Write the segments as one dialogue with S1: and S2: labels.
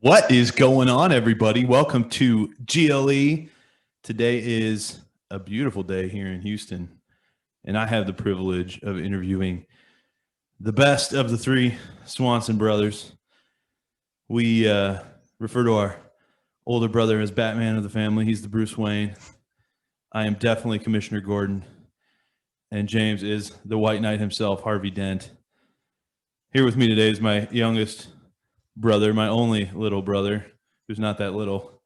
S1: What is going on, everybody? Welcome to GLE. Today is a beautiful day here in Houston, and I have the privilege of interviewing the best of the three Swanson brothers. We refer to our older brother as Batman of the family. He's the Bruce Wayne. I am definitely Commissioner Gordon, and James is the White Knight himself, Harvey Dent. Here with me today is my youngest brother, my only little brother, who's not that little,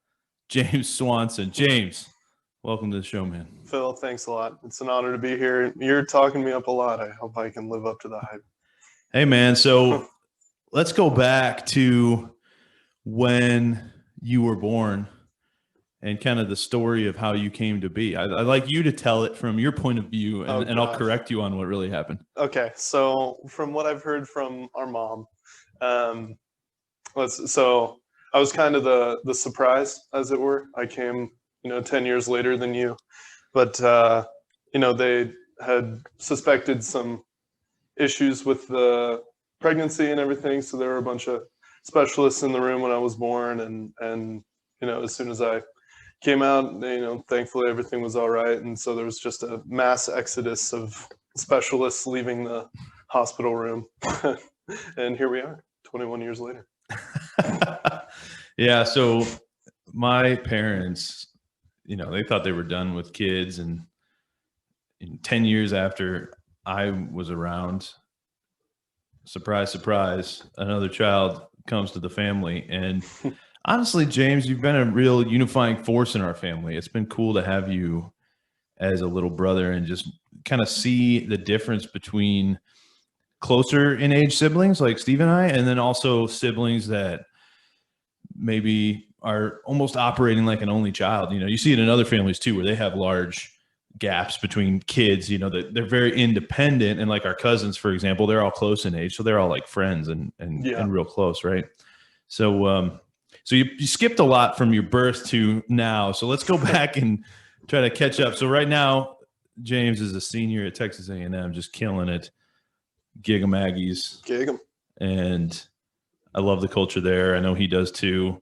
S1: James Swanson. James, welcome to the show, man.
S2: Phil, thanks a lot. It's an honor to be here. You're talking me up a lot. I hope I can live up to the hype.
S1: Hey, man, so let's go back to when you were born and kind of the story of how you came to be. I'd like you to tell it from your point of view, and I'll correct you on what really happened.
S2: Okay, so from what I've heard from our mom, so I was kind of the surprise, as it were. I came, 10 years later than you, but they had suspected some issues with the pregnancy and everything. So there were a bunch of specialists in the room when I was born, and as soon as I came out, thankfully everything was all right. And so there was just a mass exodus of specialists leaving the hospital room, and here we are, 21 years later.
S1: Yeah, so my parents, they thought they were done with kids, and 10 years after I was around, surprise, surprise, another child comes to the family. And honestly, James, you've been a real unifying force in our family. It's been cool to have you as a little brother and just kind of see the difference between closer in age siblings like Steve and I, and then also siblings that maybe are almost operating like an only child. You see it in other families too, where they have large gaps between kids, that they're very independent. And like our cousins, for example, they're all close in age. So they're all like friends and real close. Right. So, so you skipped a lot from your birth to now. So let's go back and try to catch up. So right now, James is a senior at Texas A&M, just killing it. Gig 'em Aggies.
S2: Gig 'em.
S1: And I love the culture there. I know he does too.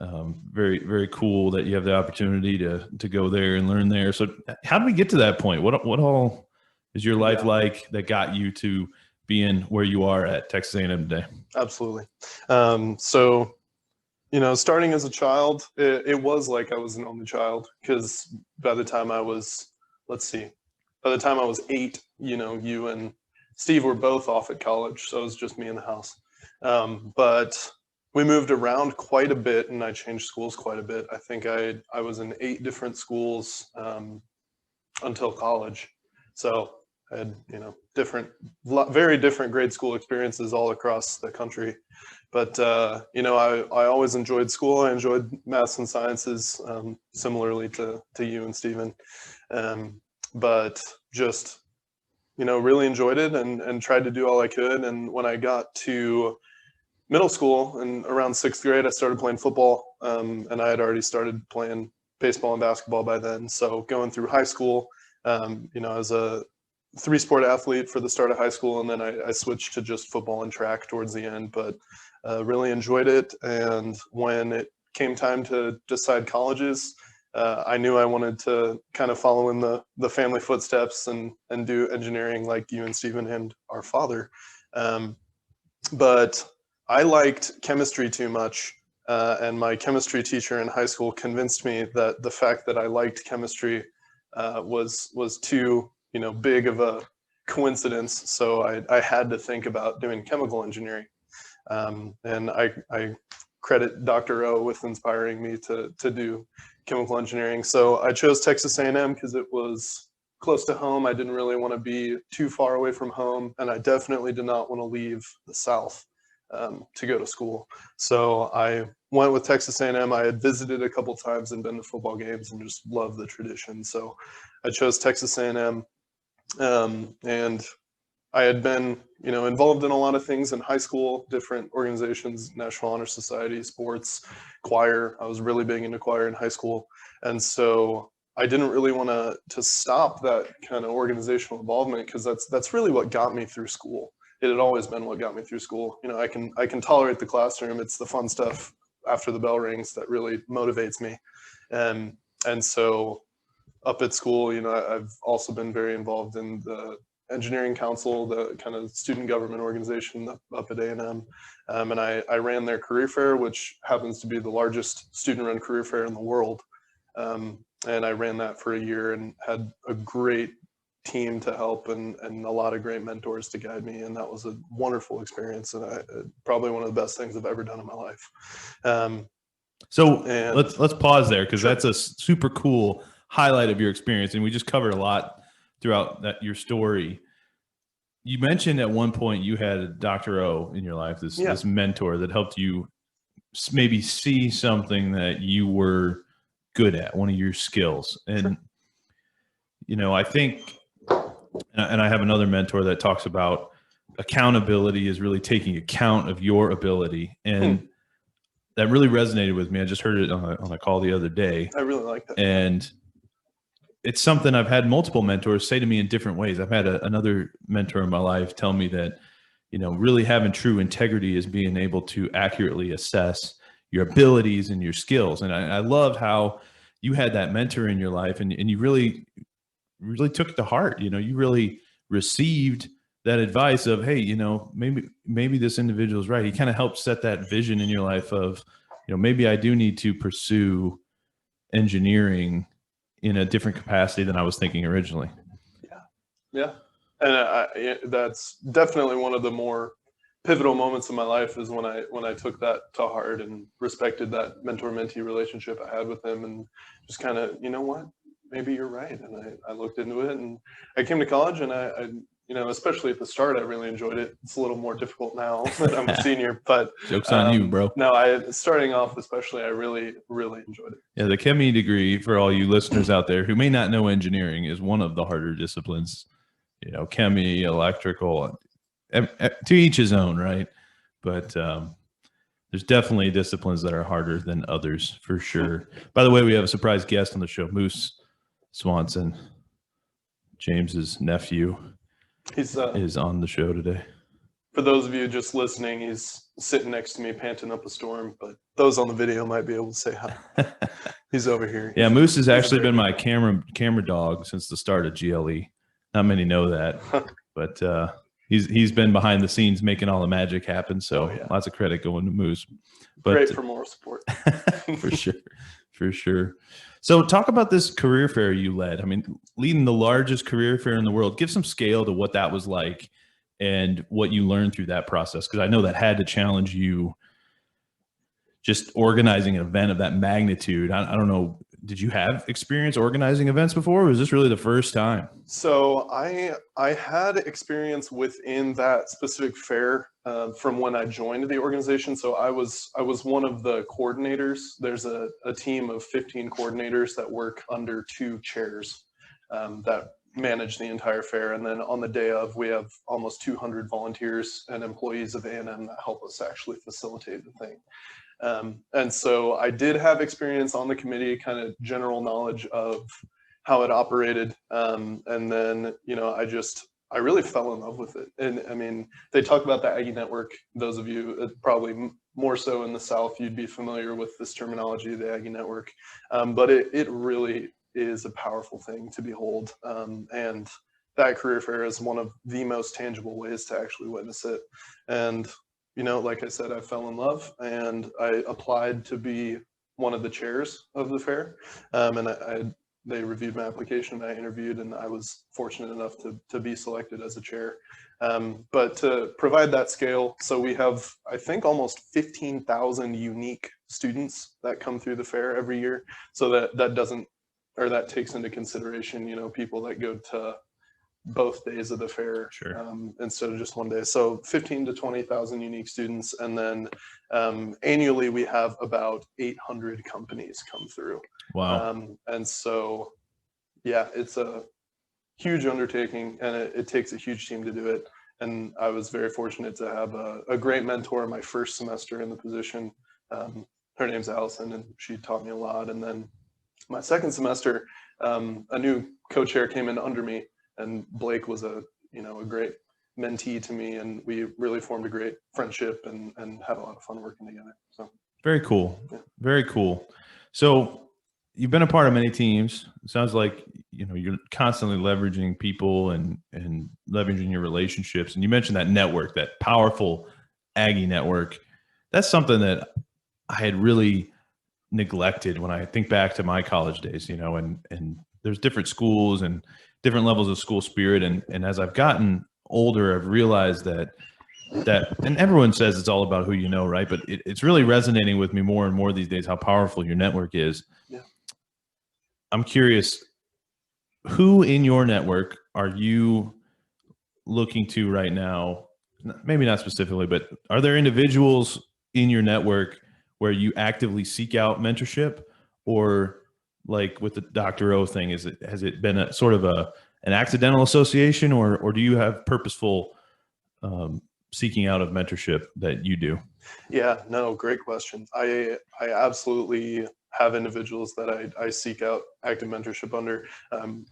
S1: Very, very cool that you have the opportunity to go there and learn there. So how did we get to that point? What all is your life like that got you to being where you are at Texas A&M today?
S2: Absolutely. Starting as a child, it was like I was an only child, because by the time I was, by the time I was 8, you and Steve were both off at college, so it was just me in the house. But we moved around quite a bit, and I changed schools quite a bit. I think I was in 8 different schools until college. So I had, very different grade school experiences all across the country. But, I always enjoyed school. I enjoyed maths and sciences, similarly to you and Steven. But just, really enjoyed it and tried to do all I could. And when I got to middle school and around 6th grade, I started playing football, and I had already started playing baseball and basketball by then. So going through high school, I was a 3-sport athlete for the start of high school, and then I switched to just football and track towards the end, but really enjoyed it. And when it came time to decide colleges, I knew I wanted to kind of follow in the family footsteps and do engineering like you and Steven and our father. But I liked chemistry too much, and my chemistry teacher in high school convinced me that the fact that I liked chemistry was too big of a coincidence. So I had to think about doing chemical engineering, and I credit Dr. O with inspiring me to do chemical engineering. So I chose Texas A&M because it was close to home. I didn't really want to be too far away from home, and I definitely did not want to leave the South to go to school. So I went with Texas A&M. I had visited a couple times and been to football games and just loved the tradition. So I chose Texas A&M, and I had been, involved in a lot of things in high school, different organizations, National Honor Society, sports, choir. I was really big into choir in high school. And so I didn't really want to stop that kind of organizational involvement, because that's really what got me through school. It had always been what got me through school. I can tolerate the classroom. It's the fun stuff after the bell rings that really motivates me. And so up at school, you know, I've also been very involved in the engineering council, the kind of student government organization up at A&M. And I ran their career fair, which happens to be the largest student-run career fair in the world. And I ran that for a year and had a great team to help and a lot of great mentors to guide me. And that was a wonderful experience, and probably one of the best things I've ever done in my life.
S1: So let's pause there, because that's a super cool highlight of your experience, and we just covered a lot throughout your story. You mentioned at one point you had Dr. O in your life, this mentor that helped you maybe see something that you were good at, one of your skills. And you know, I think, and I have another mentor that talks about accountability is really taking account of your ability, and that really resonated with me. I just heard it on a call the other day.
S2: I really like that.
S1: And it's something I've had multiple mentors say to me in different ways. I've had another mentor in my life tell me that, you know, really having true integrity is being able to accurately assess your abilities and your skills. And I loved how you had that mentor in your life, and you really took it to heart. You know, you really received that advice of, hey, you know, maybe this individual is right. He kind of helped set that vision in your life of, you know, maybe I do need to pursue engineering in a different capacity than I was thinking originally.
S2: Yeah. And that's definitely one of the more pivotal moments in my life, is when I took that to heart and respected that mentor-mentee relationship I had with him, and just kind of, you know what, maybe you're right. And I looked into it, and I came to college, and I you know, especially at the start, I really enjoyed it. It's a little more difficult now that I'm a senior, but
S1: joke's on you, bro.
S2: No, starting off especially, I really enjoyed it.
S1: Yeah, the chemie degree, for all you listeners out there who may not know engineering, is one of the harder disciplines. You know, chemie, electrical, to each his own, right? But there's definitely disciplines that are harder than others, for sure. By the way, we have a surprise guest on the show, Moose Swanson, James's nephew. He's is on the show today.
S2: For those of you just listening, he's sitting next to me panting up a storm, but those on the video might be able to say hi. He's over here.
S1: Yeah, Moose has actually been my camera dog since the start of GLE. Not many know that, but he's been behind the scenes making all the magic happen. So lots of credit going to Moose. But
S2: great for moral support.
S1: for sure. So talk about this career fair you led. I mean, leading the largest career fair in the world. Give some scale to what that was like and what you learned through that process, because I know that had to challenge you, just organizing an event of that magnitude. I don't know, did you have experience organizing events before, or was this really the first time?
S2: So I had experience within that specific fair from when I joined the organization. So I was one of the coordinators. There's a team of 15 coordinators that work under 2 chairs that manage the entire fair. And then on the day of, we have almost 200 volunteers and employees of A&M that help us actually facilitate the thing. And so I did have experience on the committee, kind of general knowledge of how it operated. And then, you know, I really fell in love with it. And I mean, they talk about the Aggie network. Those of you probably more so in the South, you'd be familiar with this terminology, the Aggie network. But it really is a powerful thing to behold. And that career fair is one of the most tangible ways to actually witness it. And you know, like I said, I fell in love, and I applied to be one of the chairs of the fair. And they reviewed my application, I interviewed, and I was fortunate enough to be selected as a chair. But to provide that scale, so we have, I think, almost 15,000 unique students that come through the fair every year. So that takes into consideration, you know, people that go to both days of the fair instead of just one day. So 15 to 20,000 unique students. And then annually we have about 800 companies come through.
S1: Wow.
S2: And so, yeah, it's a huge undertaking, and it takes a huge team to do it. And I was very fortunate to have a great mentor in my first semester in the position. Her name's Allison, and she taught me a lot. And then my second semester, a new co-chair came in under me. And Blake was a great mentee to me, and we really formed a great friendship and had a lot of fun working together. So
S1: Very cool.
S2: Yeah.
S1: Very cool. So you've been a part of many teams. It sounds like, you know, you're constantly leveraging people and leveraging your relationships. And you mentioned that network, that powerful Aggie network. That's something that I had really neglected when I think back to my college days, you know, and there's different schools and different levels of school spirit. And as I've gotten older, I've realized that and everyone says it's all about who you know, right? But it's really resonating with me more and more these days, how powerful your network is.
S2: Yeah.
S1: I'm curious, who in your network are you looking to right now? Maybe not specifically, but are there individuals in your network where you actively seek out mentorship, or like with the Dr. O thing, has it been a sort of an accidental association, or do you have purposeful seeking out of mentorship that you do?
S2: Yeah, no, great question. I absolutely have individuals that I seek out active mentorship under.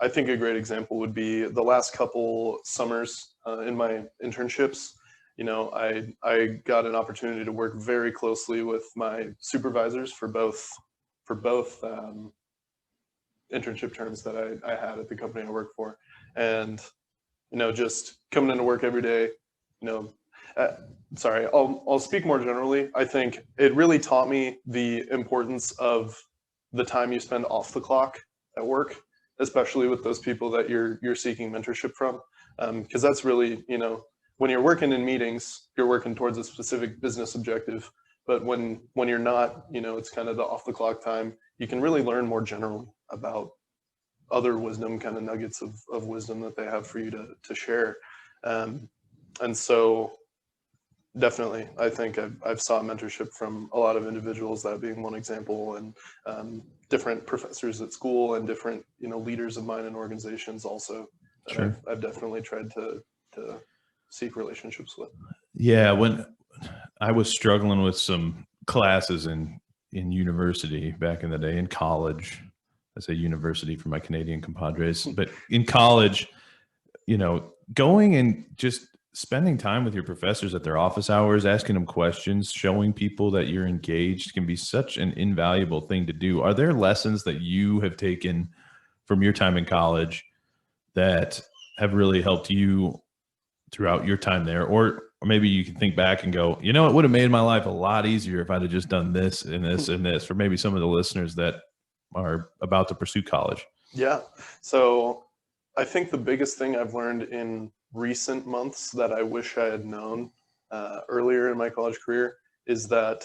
S2: I think a great example would be the last couple summers in my internships. You know, I got an opportunity to work very closely with my supervisors for both internship terms that I had at the company I work for. And, you know, just coming into work every day, you know, sorry, I'll speak more generally. I think it really taught me the importance of the time you spend off the clock at work, especially with those people that you're seeking mentorship from. Because that's really, you know, when you're working in meetings, you're working towards a specific business objective. But when you're not, you know, it's kind of the off the clock time. You can really learn more generally about other wisdom, kind of nuggets of wisdom that they have for you to share. And so definitely, I think I've sought mentorship from a lot of individuals, that being one example, and different professors at school and different, you know, leaders of mine in organizations also that
S1: Sure.
S2: I've definitely tried to seek relationships with.
S1: Yeah, when I was struggling with some classes in university back in the day, in college, I say university for my Canadian compadres, but in college, you know, going and just spending time with your professors at their office hours, asking them questions, showing people that you're engaged can be such an invaluable thing to do. Are there lessons that you have taken from your time in college that have really helped you throughout your time there? Or maybe you can think back and go, you know, it would have made my life a lot easier if I'd have just done this and this and this, for maybe some of the listeners that are about to pursue college.
S2: Yeah. So I think the biggest thing I've learned in recent months that I wish I had known earlier in my college career is that,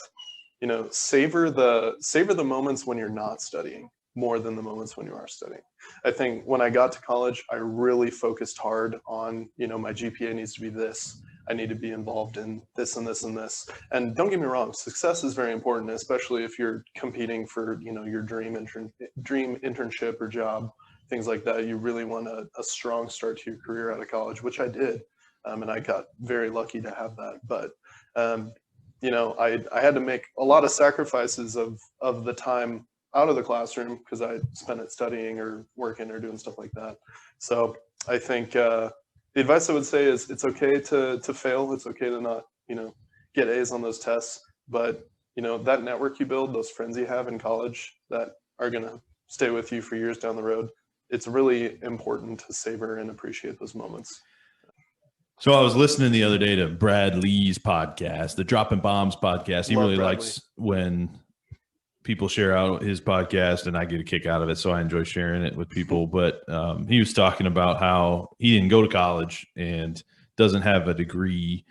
S2: you know, savor the moments when you're not studying more than the moments when you are studying. I think when I got to college, I really focused hard on, you know, my GPA needs to be this. I need to be involved in this and this and this. And don't get me wrong, success is very important, especially if you're competing for, you know, your dream internship or job, things like that. You really want a strong start to your career out of college, which I did. And I got very lucky to have that. But, you know, I had to make a lot of sacrifices of the time out of the classroom because I spent it studying or working or doing stuff like that. So I think the advice I would say is it's okay to fail. It's okay to not, you know, get A's on those tests. But, you know, that network you build, those friends you have in college that are going to stay with you for years down the road, it's really important to savor and appreciate those moments.
S1: So I was listening the other day to Brad Lee's podcast, the Dropping Bombs podcast. He really likes when people share out his podcast, and I get a kick out of it, so I enjoy sharing it with people. But he was talking about how he didn't go to college and doesn't have a degree,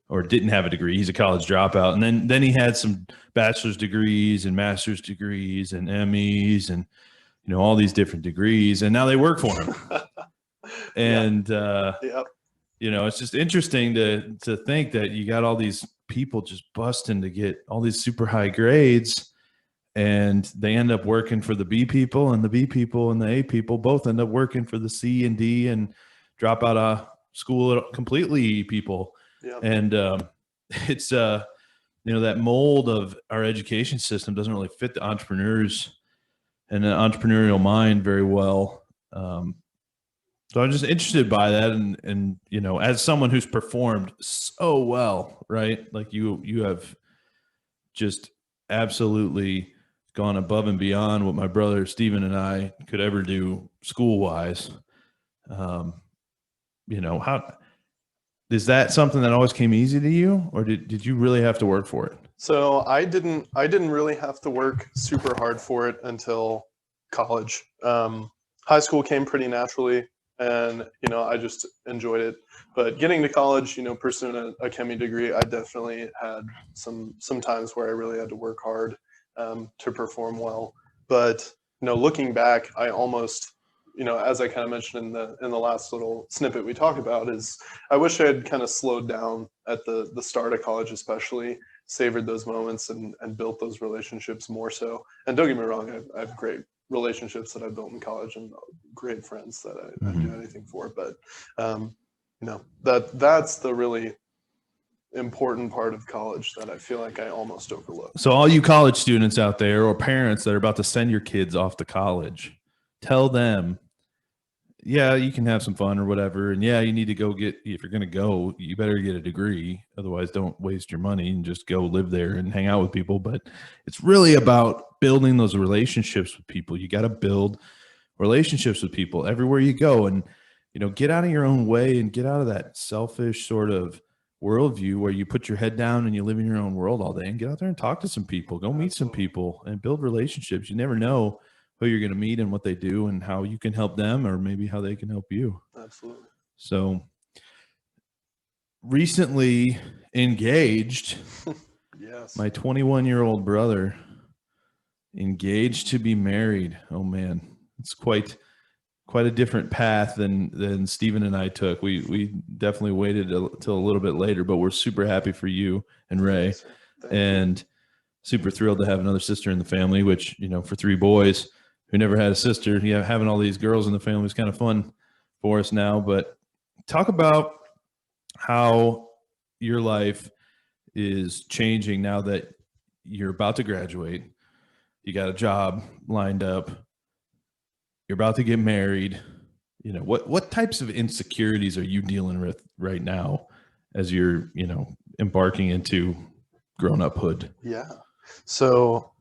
S1: or didn't have a degree. He's a college dropout. And then he had some bachelor's degrees and master's degrees and MEs and, you know, all these different degrees, and now they work for him. And, you know, it's just interesting to think that you got all these people just busting to get all these super high grades, and they end up working for the B people, and the B people and the A people both end up working for the C and D and drop out of school completely people. Yeah. And it's, you know, that mold of our education system doesn't really fit the entrepreneurs and the entrepreneurial mind very well. So I'm just interested by that. And, you know, as someone who's performed so well, right? Like you have just absolutely gone above and beyond what my brother Steven and I could ever do school wise. You know, how is that something that always came easy to you, or did you really have to work for it?
S2: So I didn't really have to work super hard for it until college. High school came pretty naturally, and I just enjoyed it. But getting to college, pursuing a chemistry degree, I definitely had some times where I really had to work hard to perform well. But looking back, I almost, as I kind of mentioned in the last little snippet we talked about, is I wish I had kind of slowed down at the start of college, especially savored those moments and built those relationships more so. And don't get me wrong, I have great relationships that I built in college and great friends that I'd do anything for. But that's the really important part of college that I feel like I almost overlooked.
S1: So all you college students out there or parents that are about to send your kids off to college, tell them, yeah, you can have some fun or whatever. And yeah, you need to go get, if you're going to go, you better get a degree. Otherwise, don't waste your money and just go live there and hang out with people. But it's really about building those relationships with people. You got to build relationships with people everywhere you go, and, get out of your own way and get out of that selfish sort of worldview where you put your head down and you live in your own world all day, and get out there and talk to some people, go meet some people and build relationships. You never know who you're going to meet and what they do and how you can help them, or maybe how they can help you.
S2: Absolutely.
S1: So recently engaged,
S2: Yes.
S1: my 21-year-old brother engaged to be married. Oh man, it's quite a different path than Steven and I took. We definitely waited till a little bit later, but we're super happy for you and Ray, and super thrilled to have another sister in the family, which, for 3 boys who never had a sister, having all these girls in the family is kind of fun for us now. But talk about how your life is changing now that you're about to graduate. You got a job lined up. You're about to get married. What types of insecurities are you dealing with right now as you're, embarking into grown-uphood?
S2: Yeah. So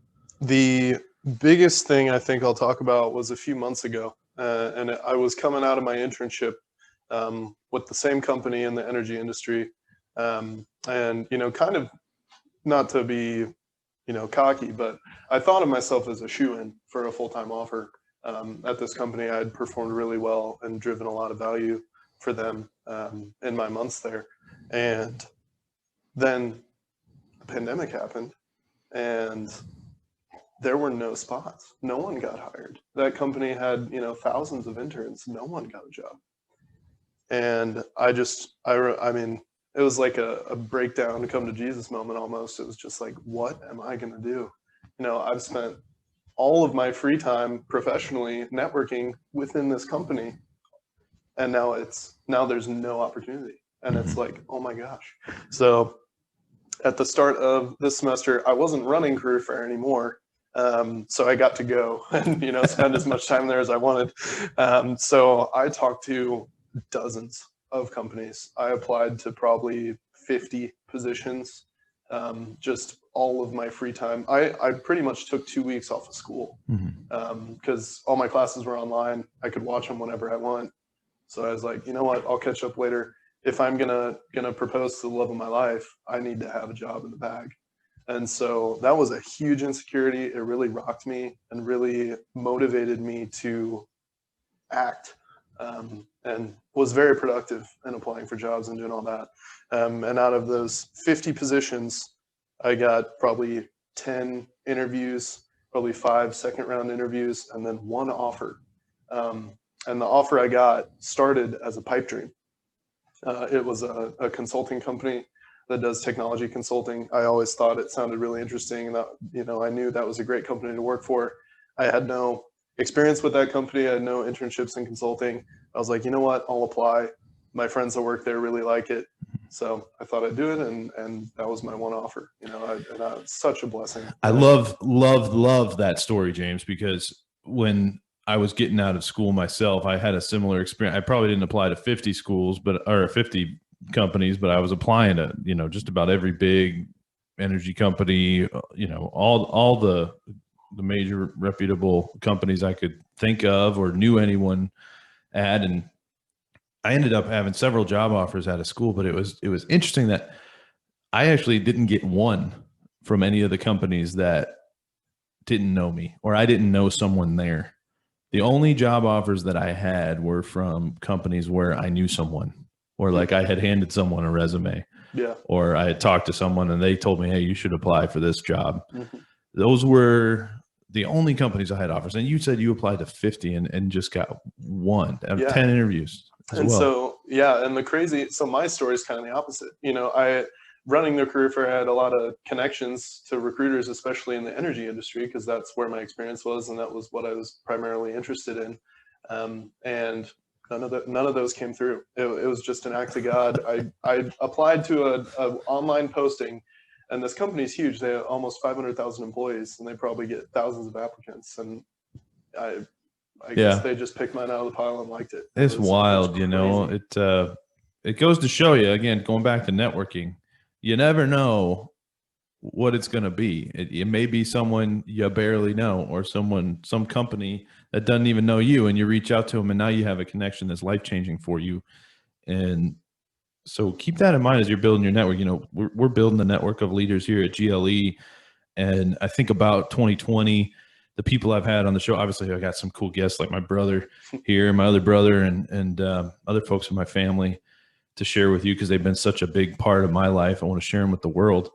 S2: the biggest thing I think I'll talk about was a few months ago. And I was coming out of my internship with the same company in the energy industry. And, kind of not to be, cocky, but I thought of myself as a shoo-in for a full-time offer. At this company, I had performed really well and driven a lot of value for them in my months there. And then the pandemic happened, and there were no spots. No one got hired. That company had, thousands of interns. No one got a job. And I mean, it was like a breakdown to come to Jesus moment almost. It was just like, what am I going to do? I've spent all of my free time professionally networking within this company, and now there's no opportunity, and it's like, oh my gosh. So at the start of this semester, I wasn't running career fair anymore, so I got to go and spend as much time there as I wanted. So I talked to dozens of companies. I applied to probably 50 positions. Just all of my free time. I pretty much took 2 weeks off of school because all my classes were online. I could watch them whenever I want. So I was like, you know what? I'll catch up later. If I'm gonna propose to the love of my life, I need to have a job in the bag. And so that was a huge insecurity. It really rocked me and really motivated me to act, and was very productive in applying for jobs and doing all that. And out of those 50 positions, I got probably 10 interviews, probably 5 second-round interviews, and then 1 offer. And the offer I got started as a pipe dream. It was a consulting company that does technology consulting. I always thought it sounded really interesting, and that, I knew that was a great company to work for. I had no experience with that company. I had no internships in consulting. I was like, you know what? I'll apply. My friends that work there really like it. So I thought I'd do it, and that was my 1 offer. It's such a blessing.
S1: I love that story, James, because when I was getting out of school myself, I had a similar experience. I probably didn't apply to 50 schools, or 50 companies, but I was applying to, just about every big energy company, all the major reputable companies I could think of or knew anyone at. And I ended up having several job offers out of school, but it was interesting that I actually didn't get one from any of the companies that didn't know me, or I didn't know someone there. The only job offers that I had were from companies where I knew someone, or like I had handed someone a resume, or I had talked to someone and they told me, hey, you should apply for this job. Those were the only companies I had offers. And you said you applied to 50 and just got one out of 10 interviews as well.
S2: So, and so my story is kind of the opposite. Running the career fair, I had a lot of connections to recruiters, especially in the energy industry, because that's where my experience was, and that was what I was primarily interested in. And none of those came through. It was just an act of God. I applied to a online posting, and this company's huge. They have almost 500,000 employees, and they probably get thousands of applicants. And I guess they just picked mine out of the pile and liked it.
S1: It's wild, it goes to show you, again, going back to networking, you never know what it's going to be. It may be someone you barely know, or some company that doesn't even know you, and you reach out to them, and now you have a connection that's life-changing for you. And so keep that in mind as you're building your network. We're building a network of leaders here at GLE, and I think about 2020, the people I've had on the show. Obviously, I got some cool guests like my brother here, my other brother, and other folks in my family to share with you, because they've been such a big part of my life. I want to share them with the world.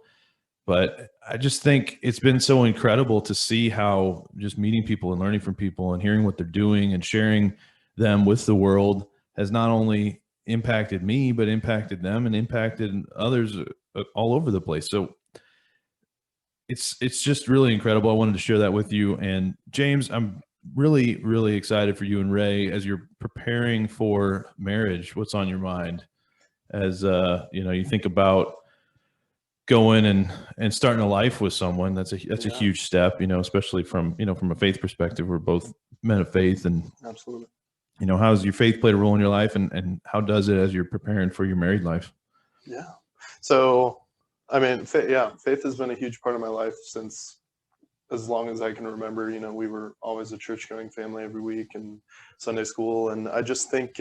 S1: But I just think it's been so incredible to see how just meeting people and learning from people and hearing what they're doing and sharing them with the world has not only impacted me, but impacted them and impacted others all over the place. So it's just really incredible. I wanted to share that with you. And James, I'm really, really excited for you and Ray as you're preparing for marriage. What's on your mind as you think about going and starting a life with someone? That's a huge step, especially from a faith perspective. We're both men of faith, and
S2: absolutely.
S1: How has your faith played a role in your life, and how does it as you're preparing for your married life?
S2: Yeah. So, I mean, faith has been a huge part of my life since as long as I can remember. We were always a church-going family every week and Sunday school, and I just think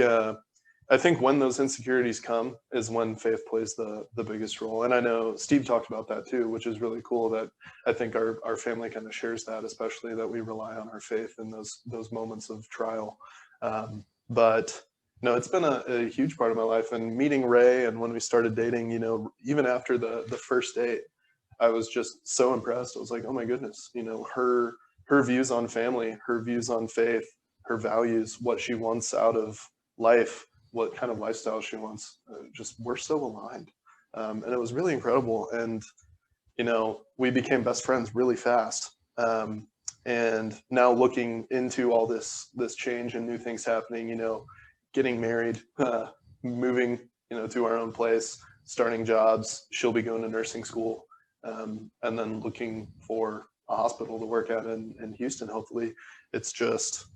S2: I think when those insecurities come is when faith plays the biggest role. And I know Steve talked about that too, which is really cool. That I think our family kind of shares that, especially that we rely on our faith in those moments of trial. But no, it's been a huge part of my life. And meeting Ray, and when we started dating, even after the first date, I was just so impressed. I was like, oh my goodness, her views on family, her views on faith, her values, what she wants out of life, what kind of lifestyle she wants. We're so aligned. And it was really incredible. And, we became best friends really fast. And now looking into all this change and new things happening, getting married, moving, to our own place, starting jobs, she'll be going to nursing school, and then looking for a hospital to work at in Houston, hopefully. It's just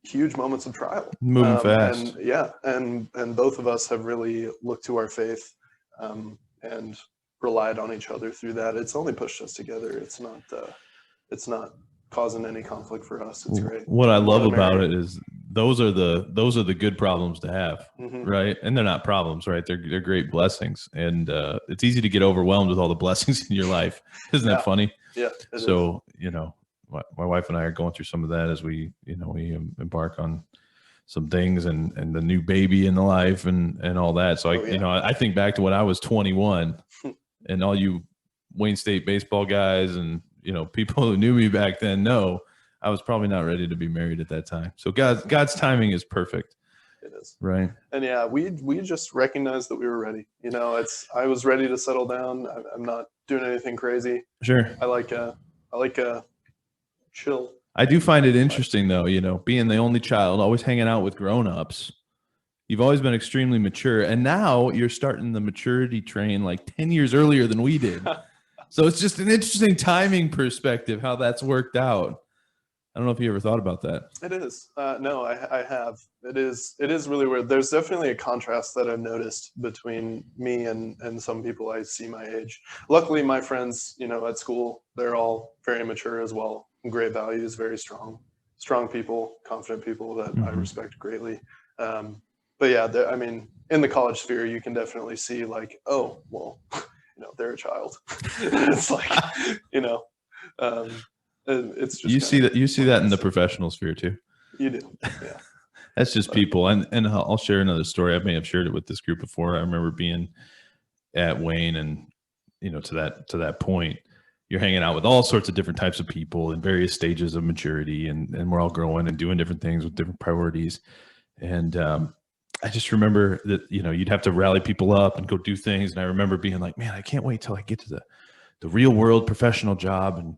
S2: huge moments of trial,
S1: moving fast.
S2: And both of us have really looked to our faith and relied on each other through that. It's only pushed us together. It's not causing any conflict for us. It's great.
S1: What I love about it is those are the good problems to have, right? And they're not problems, right? They're great blessings. And it's easy to get overwhelmed with all the blessings in your life. Isn't that funny?
S2: Yeah.
S1: So my wife and I are going through some of that as we embark on some things and the new baby in the life and all that. So I think back to when I was 21 and all you Wayne State baseball guys and, people who knew me back then know I was probably not ready to be married at that time. So God's timing is perfect.
S2: It is.
S1: Right.
S2: And we just recognized that we were ready. I was ready to settle down. I'm not doing anything crazy.
S1: Sure.
S2: I like a chill.
S1: I do find it interesting though, being the only child, always hanging out with grown-ups. You've always been extremely mature, and now you're starting the maturity train like 10 years earlier than we did. So it's just an interesting timing perspective how that's worked out. don't know if you ever thought about that.
S2: It is. No, I have. It is really weird. There's definitely a contrast that I've noticed between me and some people I see my age. Luckily, my friends, at school, they're all very mature as well. Great values, very strong people, confident people that I respect greatly. But yeah, I mean, in the college sphere, you can definitely see like, oh, well, they're a child. It's like, it's just
S1: you see that in the professional sphere too.
S2: You do, yeah.
S1: That's just people, and I'll share another story. I may have shared it with this group before. I remember being at Wayne, and to that point, you're hanging out with all sorts of different types of people in various stages of maturity, and we're all growing and doing different things with different priorities. And I just remember that you'd have to rally people up and go do things, and I remember being like, man, I can't wait till I get to the real world professional job, and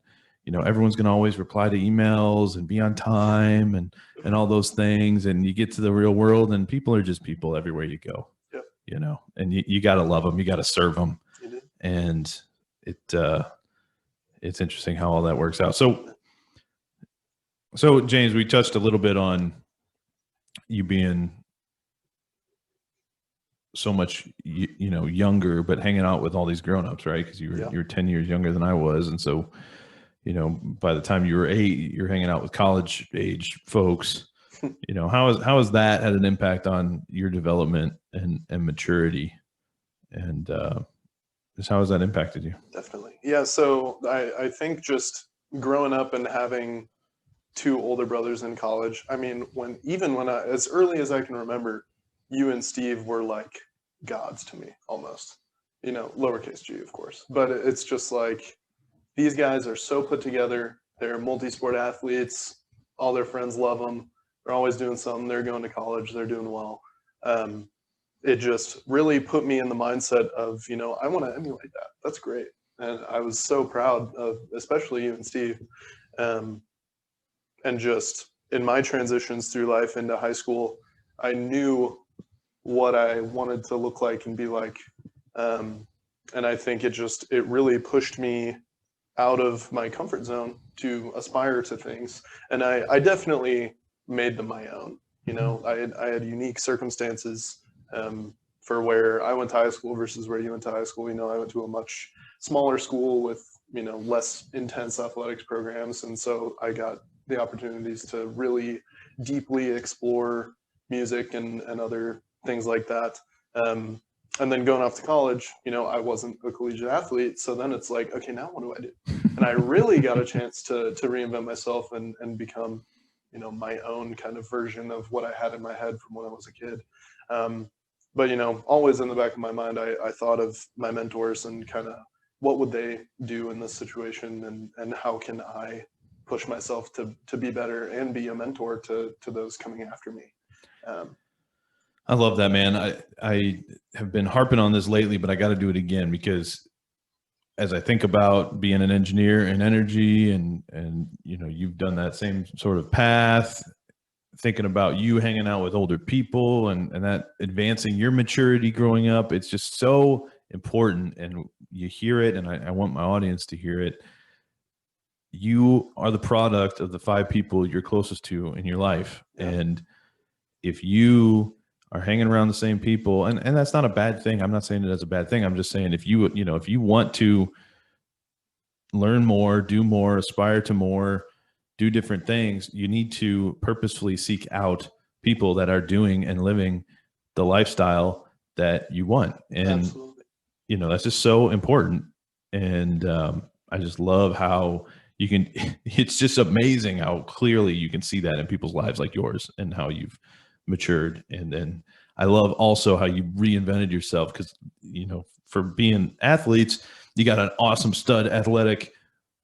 S1: everyone's going to always reply to emails and be on time and all those things. And you get to the real world and people are just people everywhere you go,
S2: yep.
S1: And you got to love them. You got to serve them. And it's interesting how all that works out. So James, we touched a little bit on you being so much, younger, but hanging out with all these grownups, right? Because you were 10 years younger than I was. And so, by the time you were 8, you're hanging out with college age folks. How has that had an impact on your development and maturity, and just how has that impacted you?
S2: Definitely, yeah. So I think just growing up and having 2 older brothers in college. I mean, when I, as early as I can remember, you and Steve were like gods to me, almost. Lowercase g, of course, but it's just like, these guys are so put together. They're multi-sport athletes. All their friends love them. They're always doing something. They're going to college. They're doing well. It just really put me in the mindset of, I want to emulate that. That's great. And I was so proud of, especially you and Steve. And just in my transitions through life into high school, I knew what I wanted to look like and be like. And I think it really pushed me out of my comfort zone to aspire to things. And I definitely made them my own. I had unique circumstances for where I went to high school versus where you went to high school. I went to a much smaller school with, less intense athletics programs. And so I got the opportunities to really deeply explore music and other things like that. And then going off to college, I wasn't a collegiate athlete. So then it's like, okay, now what do I do? And I really got a chance to reinvent myself and become, my own kind of version of what I had in my head from when I was a kid. But, always in the back of my mind, I thought of my mentors and kind of what would they do in this situation, and how can I push myself to be better and be a mentor to those coming after me.
S1: I love that, man. I have been harping on this lately, but I got to do it again, because as I think about being an engineer in energy and you've done that same sort of path, thinking about you hanging out with older people and that advancing your maturity growing up, it's just so important. And you hear it, and I want my audience to hear it. You are the product of the 5 people you're closest to in your life. Yeah. And if you are hanging around the same people, and that's not a bad thing. I'm not saying it as a bad thing. I'm just saying if you want to learn more, do more, aspire to more, do different things, you need to purposefully seek out people that are doing and living the lifestyle that you want. And,
S2: absolutely,
S1: that's just so important. And I just love how you can, it's just amazing how clearly you can see that in people's lives like yours, and how you've matured. And then I love also how you reinvented yourself, because for being athletes, you got an awesome stud athletic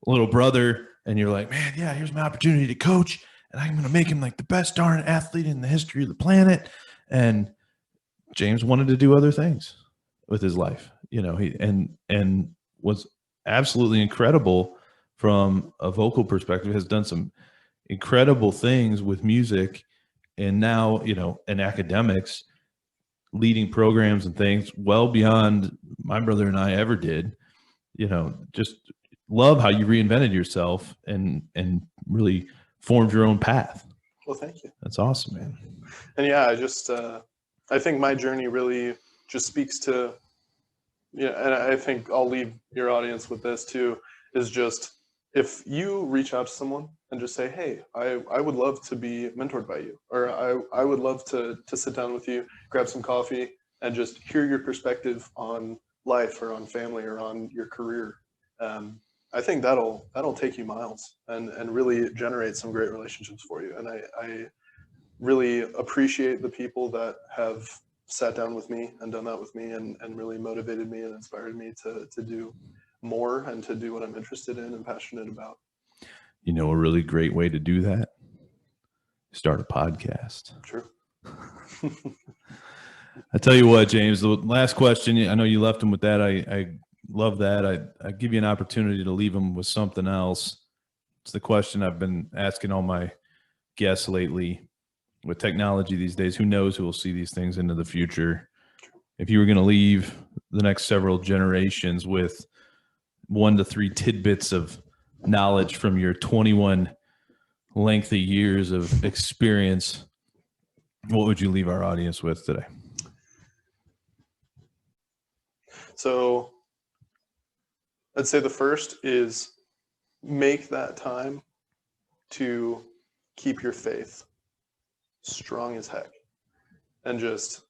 S1: little brother, and you're like, man, yeah, here's my opportunity to coach, and I'm going to make him like the best darn athlete in the history of the planet. And James wanted to do other things with his life, he and was absolutely incredible from a vocal perspective, has done some incredible things with music, and now, in academics, leading programs and things well beyond my brother and I ever did. Just love how you reinvented yourself and really formed your own path.
S2: Well, thank you.
S1: That's awesome, man.
S2: And yeah, I think my journey really just speaks to, and I think I'll leave your audience with this too, is just if you reach out to someone and just say, hey, I would love to be mentored by you, or I would love to sit down with you, grab some coffee, and just hear your perspective on life or on family or on your career. I think that'll take you miles and really generate some great relationships for you. And I really appreciate the people that have sat down with me and done that with me and really motivated me and inspired me to do more and to do what I'm interested in and passionate about.
S1: You know, a really great way to do that, start a podcast.
S2: True.
S1: I tell you what, James, the last question, I know you left him with that. I love that. I give you an opportunity to leave him with something else. It's the question I've been asking all my guests lately. With technology these days, who knows who will see these things into the future? If you were going to leave the next several generations with 1 to 3 tidbits of knowledge from your 21 lengthy years of experience, what would you leave our audience with today?
S2: So I'd say the first is make that time to keep your faith strong as heck, and just,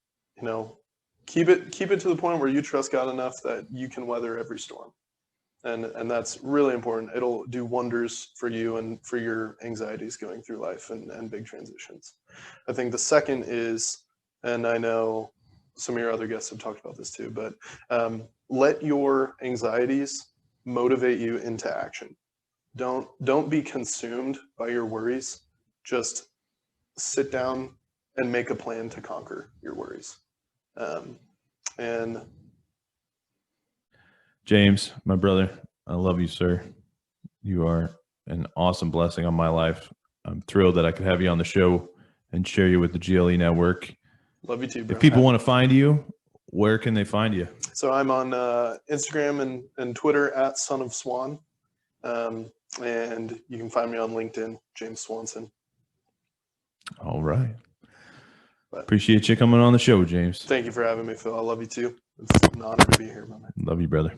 S2: keep it to the point where you trust God enough that you can weather every storm. And that's really important. It'll do wonders for you and for your anxieties going through life and big transitions. I think the second is, and I know some of your other guests have talked about this too, but let your anxieties motivate you into action. Don't be consumed by your worries. Just sit down and make a plan to conquer your worries. And
S1: James, my brother, I love you, sir. You are an awesome blessing on my life. I'm thrilled that I could have you on the show and share you with the GLE network.
S2: Love you too, bro.
S1: If people want to find you, where can they find you?
S2: So I'm on Instagram and Twitter at Son of Swan. And you can find me on LinkedIn, James Swanson.
S1: All right. Appreciate you coming on the show, James.
S2: Thank you for having me, Phil. I love you too. It's an honor to be here, my man.
S1: Love you, brother.